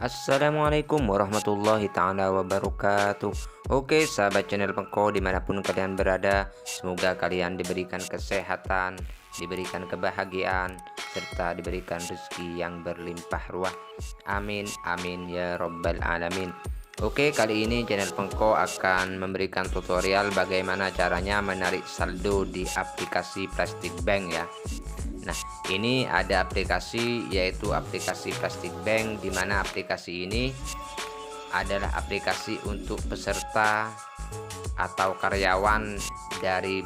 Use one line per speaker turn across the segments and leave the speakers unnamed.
Assalamualaikum warahmatullahi ta'ala wabarakatuh. Oke sahabat channel Pengko dimanapun kalian berada, semoga kalian diberikan kesehatan, diberikan kebahagiaan, serta diberikan rezeki yang berlimpah ruah. Amin amin ya robbal alamin. Oke, kali ini channel Pengko akan memberikan tutorial bagaimana caranya menarik saldo di aplikasi Plastik Bank ya. Nah, ini ada aplikasi, yaitu aplikasi Plastik Bank, di mana aplikasi ini adalah aplikasi untuk peserta atau karyawan dari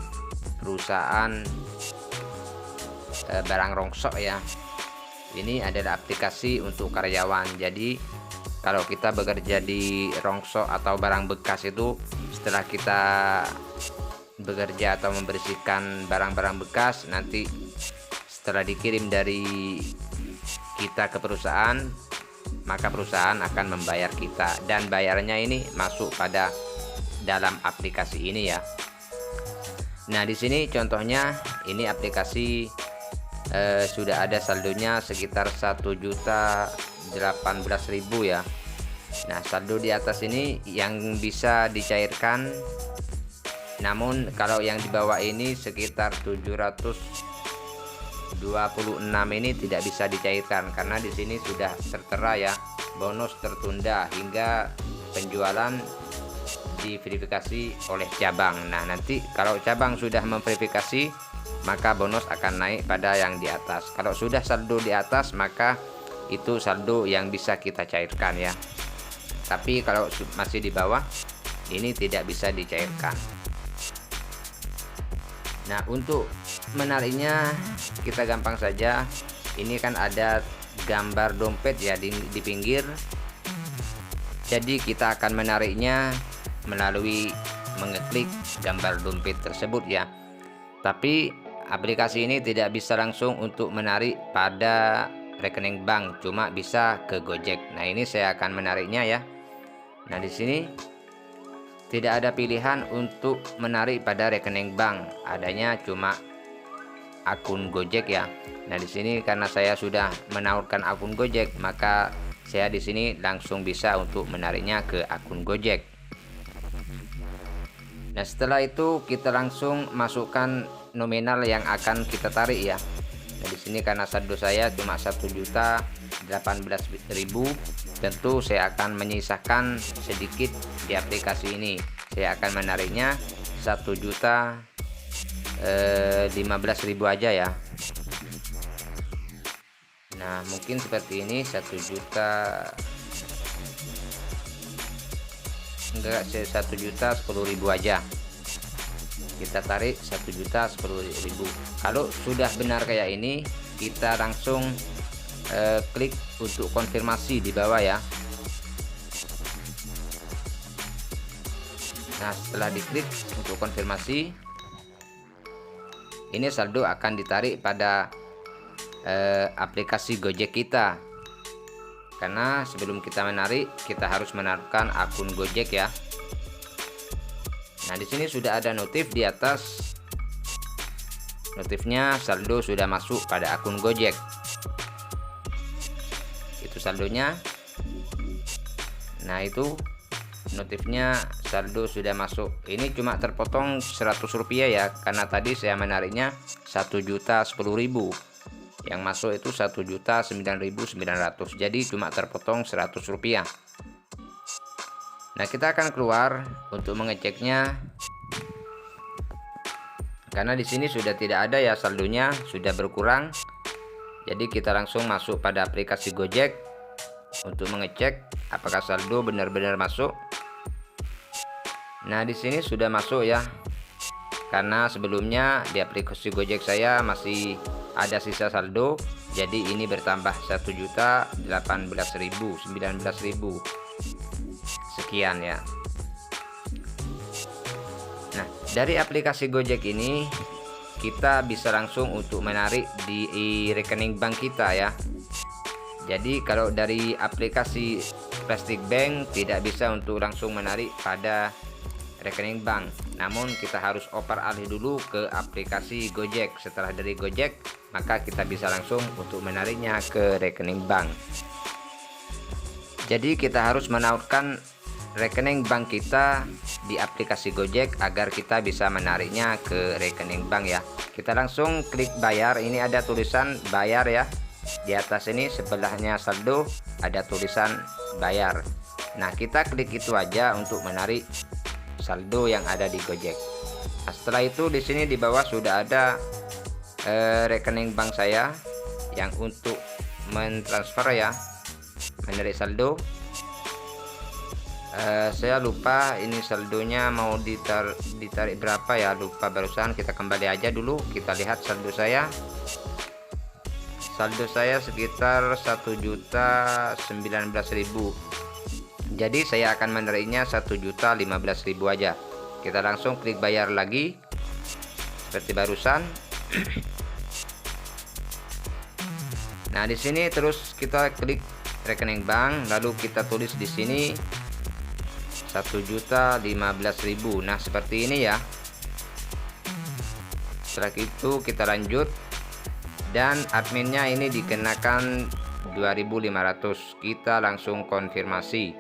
perusahaan barang rongsok ya. Ini adalah aplikasi untuk karyawan. Jadi kalau kita bekerja di rongsok atau barang bekas itu, setelah kita bekerja atau membersihkan barang-barang bekas, nanti setelah dikirim dari kita ke perusahaan, maka perusahaan akan membayar kita, dan bayarnya ini masuk pada dalam aplikasi ini ya. Nah, di sini contohnya ini aplikasi sudah ada saldonya sekitar 1.018.000 ya. Nah, saldo di atas ini yang bisa dicairkan, namun kalau yang di bawah ini sekitar 726 ini tidak bisa dicairkan karena di sini sudah tertera ya, bonus tertunda hingga penjualan diverifikasi oleh cabang. Nah, nanti kalau cabang sudah memverifikasi, maka bonus akan naik pada yang di atas. Kalau sudah saldo di atas, maka itu saldo yang bisa kita cairkan ya. Tapi kalau masih di bawah, ini tidak bisa dicairkan. Nah, untuk menariknya kita gampang saja. Ini kan ada gambar dompet ya di pinggir. Jadi kita akan menariknya melalui mengeklik gambar dompet tersebut ya. Tapi aplikasi ini tidak bisa langsung untuk menarik pada rekening bank, cuma bisa ke Gojek. Nah, ini saya akan menariknya ya. Nah, di sini tidak ada pilihan untuk menarik pada rekening bank, adanya cuma akun Gojek ya. Nah, di sini karena saya sudah menawarkan akun Gojek, maka saya di sini langsung bisa untuk menariknya ke akun Gojek. Nah, setelah itu kita langsung masukkan nominal yang akan kita tarik ya. Nah, di sini karena saldo saya cuma 1.018.000, tentu saya akan menyisakan sedikit di aplikasi ini. Saya akan menariknya 1.015.000 aja ya. Nah, mungkin seperti ini 1 juta, enggak, 1.010.000 aja. Kita tarik 1.010.000. Kalau sudah benar kayak ini, kita langsung klik untuk konfirmasi di bawah ya. Nah, setelah diklik untuk konfirmasi, ini saldo akan ditarik pada aplikasi Gojek kita. Karena sebelum kita menarik, kita harus menaruhkan akun Gojek ya. Nah, di sini sudah ada notif di atas. Notifnya saldo sudah masuk pada akun Gojek. Itu saldonya. Nah, itu notifnya saldo sudah masuk. Ini cuma terpotong 100 rupiah ya, karena tadi saya menariknya 1.010.000. Yang masuk itu 1.009.900. Jadi cuma terpotong 100 rupiah. Nah, kita akan keluar untuk mengeceknya. Karena di sini sudah tidak ada ya saldonya, sudah berkurang. Jadi kita langsung masuk pada aplikasi Gojek untuk mengecek apakah saldo benar-benar masuk. Nah, di sini sudah masuk ya. Karena sebelumnya di aplikasi Gojek saya masih ada sisa saldo, jadi ini bertambah 1.018.000, 19.000 sekian ya. Nah, dari aplikasi Gojek ini kita bisa langsung untuk menarik di rekening bank kita ya. Jadi kalau dari aplikasi Plastik Bank tidak bisa untuk langsung menarik pada rekening bank, namun kita harus oper alih dulu ke aplikasi Gojek. Setelah dari Gojek, maka kita bisa langsung untuk menariknya ke rekening bank. Jadi kita harus menautkan rekening bank kita di aplikasi Gojek agar kita bisa menariknya ke rekening bank ya. Kita langsung klik bayar. Ini ada tulisan bayar ya. Di atas ini sebelahnya saldo ada tulisan bayar. Nah, kita klik itu aja untuk menarik saldo yang ada di Gojek. Nah, setelah itu di sini di bawah sudah ada rekening bank saya yang untuk mentransfer ya, menarik saldo. Saya lupa ini saldonya mau ditarik berapa ya, lupa barusan. Kita kembali aja dulu, kita lihat saldo saya. Saldo saya sekitar 1.019.000. Jadi saya akan menariknya 1.015.000 aja. Kita langsung klik bayar lagi seperti barusan. Nah, di sini terus kita klik rekening bank, lalu kita tulis di sini 1.015.000. Nah, seperti ini ya. Setelah itu kita lanjut, dan adminnya ini dikenakan 2.500. Kita langsung konfirmasi.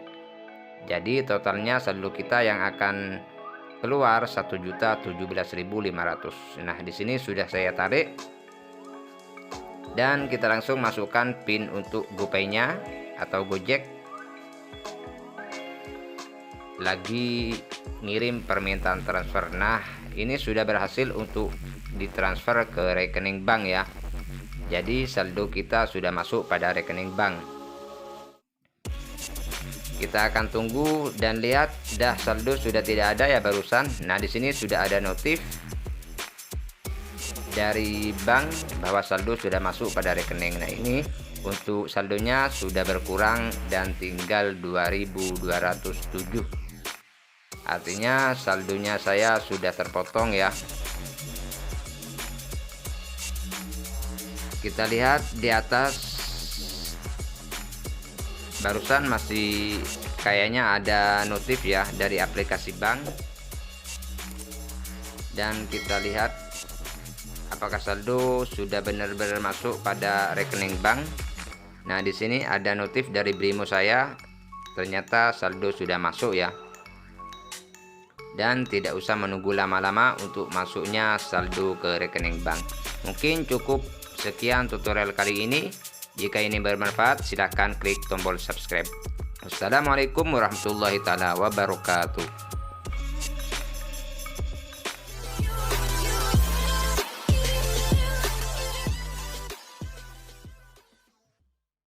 Jadi totalnya saldo kita yang akan keluar 1.017.500. Nah, di sini sudah saya tarik, dan kita langsung masukkan PIN untuk GoPay-nya atau Gojek. Lagi ngirim permintaan transfer. Nah, ini sudah berhasil untuk ditransfer ke rekening bank ya. Jadi saldo kita sudah masuk pada rekening bank. Kita akan tunggu dan lihat, dah saldo sudah tidak ada ya barusan. Nah, di sini sudah ada notif dari bank bahwa saldo sudah masuk pada rekening. Nah, ini untuk saldonya sudah berkurang dan tinggal 2.207. Artinya saldonya saya sudah terpotong ya. Kita lihat di atas, barusan masih kayaknya ada notif ya dari aplikasi bank. Dan kita lihat apakah saldo sudah benar-benar masuk pada rekening bank. Nah, di sini ada notif dari Brimo saya, ternyata saldo sudah masuk ya. Dan tidak usah menunggu lama-lama untuk masuknya saldo ke rekening bank. Mungkin cukup sekian tutorial kali ini. Jika ini bermanfaat, silahkan klik tombol subscribe. Wassalamualaikum warahmatullahi wabarakatuh.